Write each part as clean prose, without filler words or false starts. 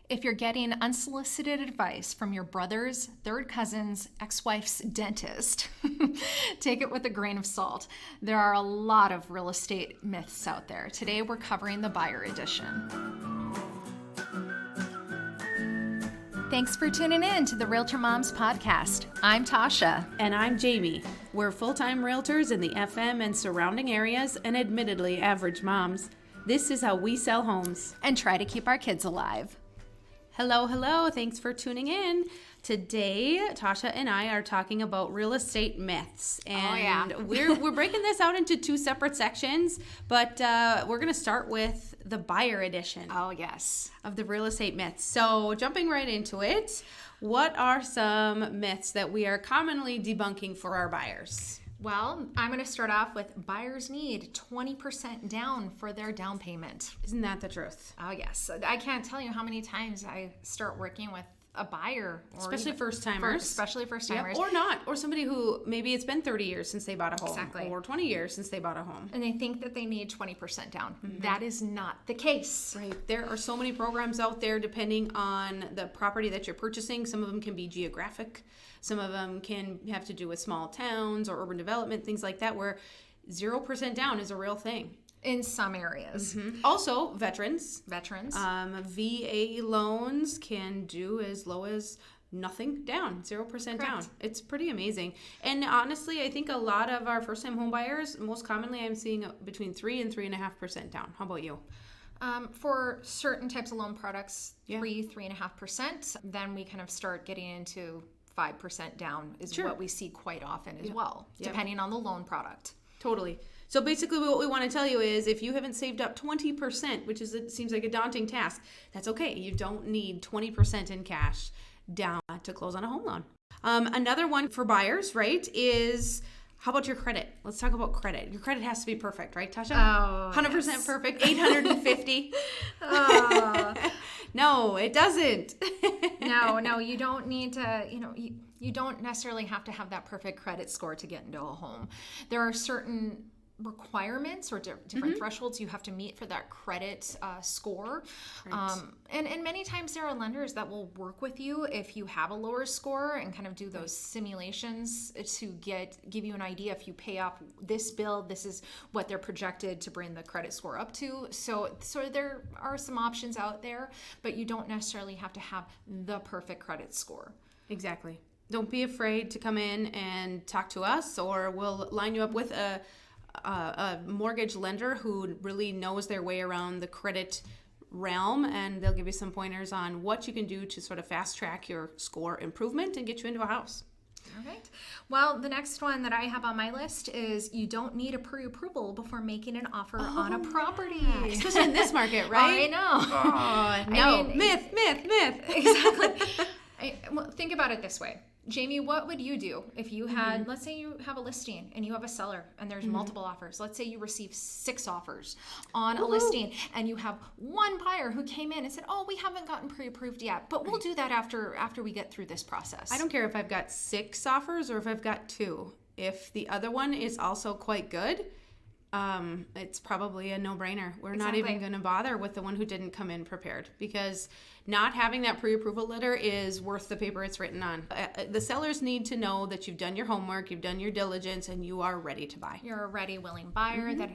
If you're getting unsolicited advice from your brother's, third cousin's, ex-wife's dentist, take it with a grain of salt. There are a lot of real estate myths out there. Today we're covering the buyer edition. Thanks for tuning in to the Realtor Moms podcast. I'm Tasha. And I'm Jamie. We're full-time realtors in the FM and surrounding areas and admittedly average moms. This is how we sell homes. And try to keep our kids alive. Hello. Thanks for tuning in. Today, Tasha and I are talking about real estate myths. And we're breaking this out into two separate sections, but we're going to start with the buyer edition. Oh, yes. Of the real estate myths. So jumping right into it, what are some myths that we are commonly debunking for our buyers? Well, I'm going to start off with buyers need 20% down for their down payment. Isn't that the truth? Oh, yes. I can't tell you how many times I start working with a buyer. Especially first-timers. Especially first-timers. Yep. Or not. Or somebody who maybe it's been 30 years since they bought a home. Exactly. Or 20 years since they bought a home. And they think that they need 20% down. Mm-hmm. That is not the case. Right. There are so many programs out there depending on the property that you're purchasing. Some of them can be geographic. Some of them can have to do with small towns or urban development, things like that, where 0% down is a real thing. In some areas. Mm-hmm. Also, veterans. VA loans can do as low as nothing down, 0% down. It's pretty amazing. And honestly, I think a lot of our first-time home buyers, most commonly I'm seeing between 3 and 3.5% down. How about you? For certain types of loan products, 3.5%. Then we kind of start getting into 5% down is what we see quite often as well, depending on the loan product. Totally. So basically what we want to tell you is if you haven't saved up 20%, which it seems like a daunting task, that's okay. You don't need 20% in cash down to close on a home loan. Another one for buyers, right, is how about your credit? Let's talk about credit. Your credit has to be perfect, right, Tasha? Oh, 100% yes. perfect, 850. No, it doesn't. No, you don't need to, you don't necessarily have to have that perfect credit score to get into a home. There are certain requirements or different thresholds you have to meet for that credit score. Right. And many times there are lenders that will work with you if you have a lower score and kind of do those simulations to give you an idea. If you pay off this bill, this is what they're projected to bring the credit score up to. So there are some options out there, but you don't necessarily have to have the perfect credit score. Exactly. Don't be afraid to come in and talk to us, or we'll line you up with a mortgage lender who really knows their way around the credit realm, and they'll give you some pointers on what you can do to sort of fast track your score improvement and get you into a house. All right. Well, the next one that I have on my list is you don't need a pre-approval before making an offer on a property. Yeah. Especially in this market, right? I know. No. Myth. Exactly. Well, think about it this way. Jamie, what would you do if you had, let's say you have a listing and you have a seller and there's multiple offers. Let's say you receive 6 offers on a listing and you have one buyer who came in and said, we haven't gotten pre-approved yet, but we'll do that after we get through this process. I don't care if I've got 6 offers or if I've got 2. If the other one is also quite good, it's probably a no-brainer. We're not even going to bother with the one who didn't come in prepared, because not having that pre-approval letter is worth the paper it's written on. The sellers need to know that you've done your homework, you've done your diligence, and you are ready to buy. You're a ready, willing buyer that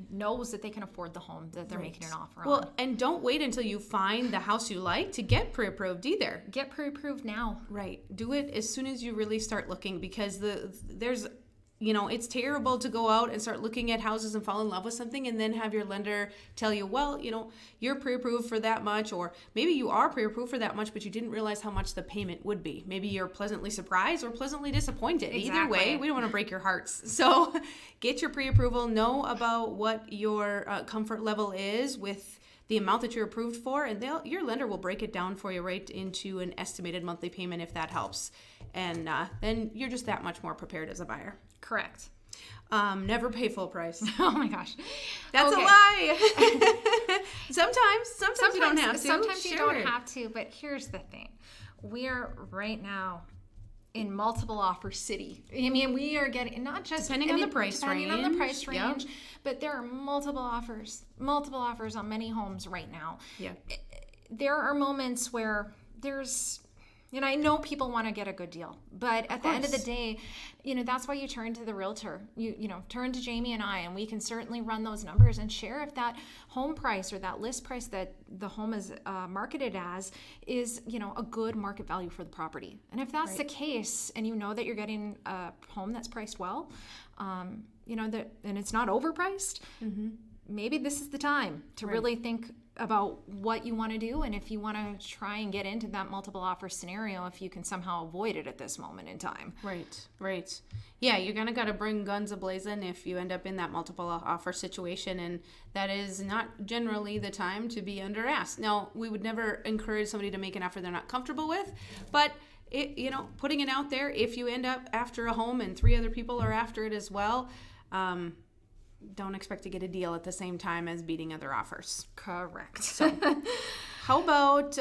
knows that they can afford the home that they're making an offer on. Well, and don't wait until you find the house you like to get pre-approved either. Get pre-approved now. Right. Do it as soon as you really start looking, because it's terrible to go out and start looking at houses and fall in love with something and then have your lender tell you, well, you're pre-approved for that much, or maybe you are pre-approved for that much, but you didn't realize how much the payment would be. Maybe you're pleasantly surprised or pleasantly disappointed. Exactly. Either way, we don't want to break your hearts. So get your pre-approval, know about what your comfort level is with the amount that you're approved for, and your lender will break it down for you right into an estimated monthly payment if that helps. And then you're just that much more prepared as a buyer. Correct. Never pay full price. Oh my gosh. That's a lie. Sometimes you don't have to. Sometimes you don't have to, but here's the thing. We are right now in multiple offer city. I mean, we are getting not just depending on the price range, but there are multiple offers on many homes right now. Yeah. there are moments where I know people want to get a good deal, but at the end of the day, that's why you turn to the realtor. You turn to Jamie and I, and we can certainly run those numbers and share if that home price or that list price that the home is marketed as is, a good market value for the property. And if that's the case, and that you're getting a home that's priced well, and it's not overpriced, maybe this is the time to really think about what you want to do, and if you want to try and get into that multiple offer scenario, if you can somehow avoid it at this moment in time. Right. Yeah, you're gonna gotta bring guns a-blazing if you end up in that multiple offer situation, and that is not generally the time to be under ask. Now, we would never encourage somebody to make an offer they're not comfortable with, but putting it out there, if you end up after a home and 3 other people are after it as well, don't expect to get a deal at the same time as beating other offers. Correct. So how about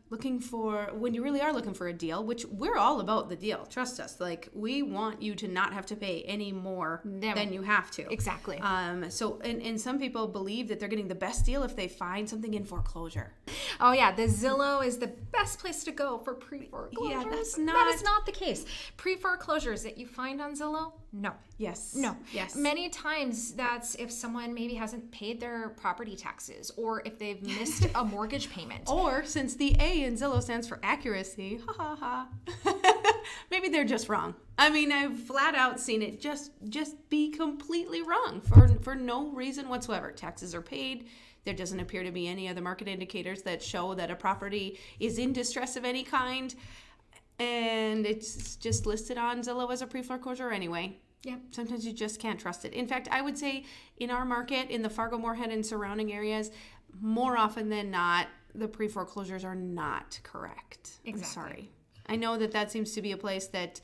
when you really are looking for a deal, which we're all about the deal. Trust us. Like, we want you to not have to pay any more than you have to. Exactly. So some people believe that they're getting the best deal if they find something in foreclosure. Oh yeah, the Zillow is the best place to go for pre-foreclosures. Yeah, that is not the case. Pre-foreclosures that you find on Zillow, no. Yes. No. Yes. Many times that's if someone maybe hasn't paid their property taxes, or if they've missed a mortgage payment. Or since the A in Zillow stands for accuracy, maybe they're just wrong. I mean, I've flat out seen it just be completely wrong for no reason whatsoever. Taxes are paid. There doesn't appear to be any other market indicators that show that a property is in distress of any kind. And it's just listed on Zillow as a pre-foreclosure anyway. Yeah, sometimes you just can't trust it. In fact, I would say in our market, in the Fargo-Moorhead and surrounding areas, more often than not, the pre-foreclosures are not correct. Exactly. I'm sorry. I know that seems to be a place that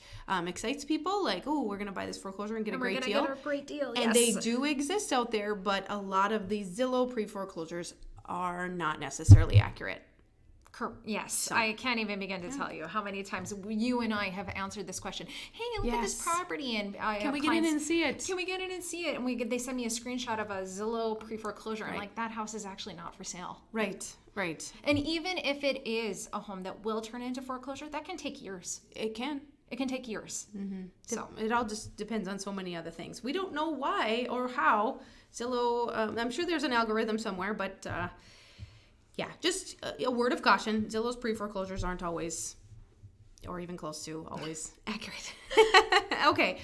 excites people, like, oh, we're going to buy this foreclosure and get a great deal. We're going to get a great deal, yes. And they do exist out there, but a lot of these Zillow pre-foreclosures are not necessarily accurate. Yes, so. I can't even begin to tell you how many times you and I have answered this question. Hey, look at this property, and can we get in and see it? Can we get in and see it? And they send me a screenshot of a Zillow pre-foreclosure. Right. I'm like, that house is actually not for sale. Right. And even if it is a home that will turn into foreclosure, that can take years. It can take years. Mm-hmm. So it all just depends on so many other things. We don't know why or how Zillow. I'm sure there's an algorithm somewhere, but. Yeah, just a word of caution. Zillow's pre-foreclosures aren't always, or even close to always, accurate. Okay.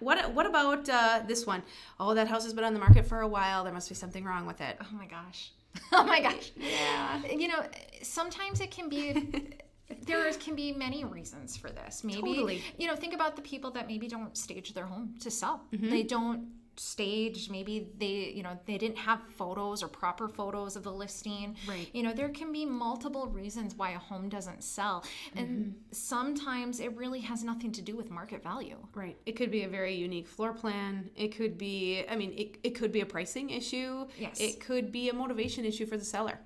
What about this one? Oh, that house has been on the market for a while. There must be something wrong with it. Oh my gosh. Oh my gosh. Yeah. Sometimes it can be. There can be many reasons for this. Maybe, totally. Think about the people that maybe don't stage their home to sell. Mm-hmm. They don't stage, maybe they didn't have photos or proper photos of the listing. Right. There can be multiple reasons why a home doesn't sell. And sometimes it really has nothing to do with market value. Right. It could be a very unique floor plan. It could be, it could be a pricing issue. Yes. It could be a motivation issue for the seller.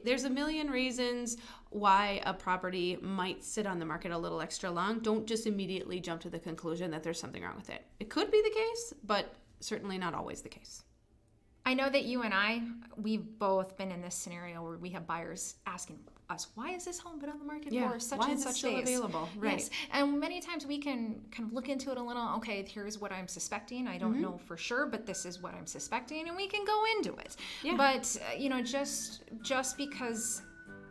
There's a million reasons why a property might sit on the market a little extra long. Don't just immediately jump to the conclusion that there's something wrong with it. It could be the case, but certainly not always the case. I know that you and we've both been in this scenario where we have buyers asking us, why has this home been on the market for such and such days? Why is it still available? Right. Yes. And many times we can kind of look into it a little. Okay, here's what I'm suspecting. I don't know for sure, but this is what I'm suspecting, and we can go into it. Yeah. But just because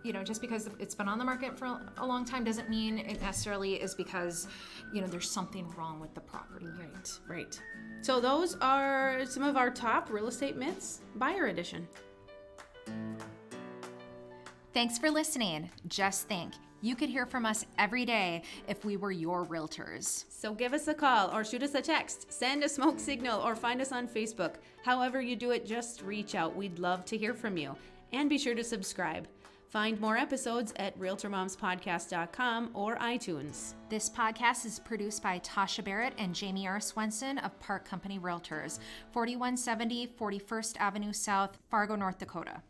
it's been on the market for a long time doesn't mean it necessarily is because there's something wrong with the property. Right. So those are some of our top real estate myths, buyer edition. Thanks for listening. Just think, you could hear from us every day if we were your realtors. So give us a call or shoot us a text, send a smoke signal, or find us on Facebook. However you do it, just reach out. We'd love to hear from you. And be sure to subscribe. Find more episodes at RealtorMomsPodcast.com or iTunes. This podcast is produced by Tasha Barrett and Jamie R. Swenson of Park Company Realtors, 4170 41st Avenue South, Fargo, North Dakota.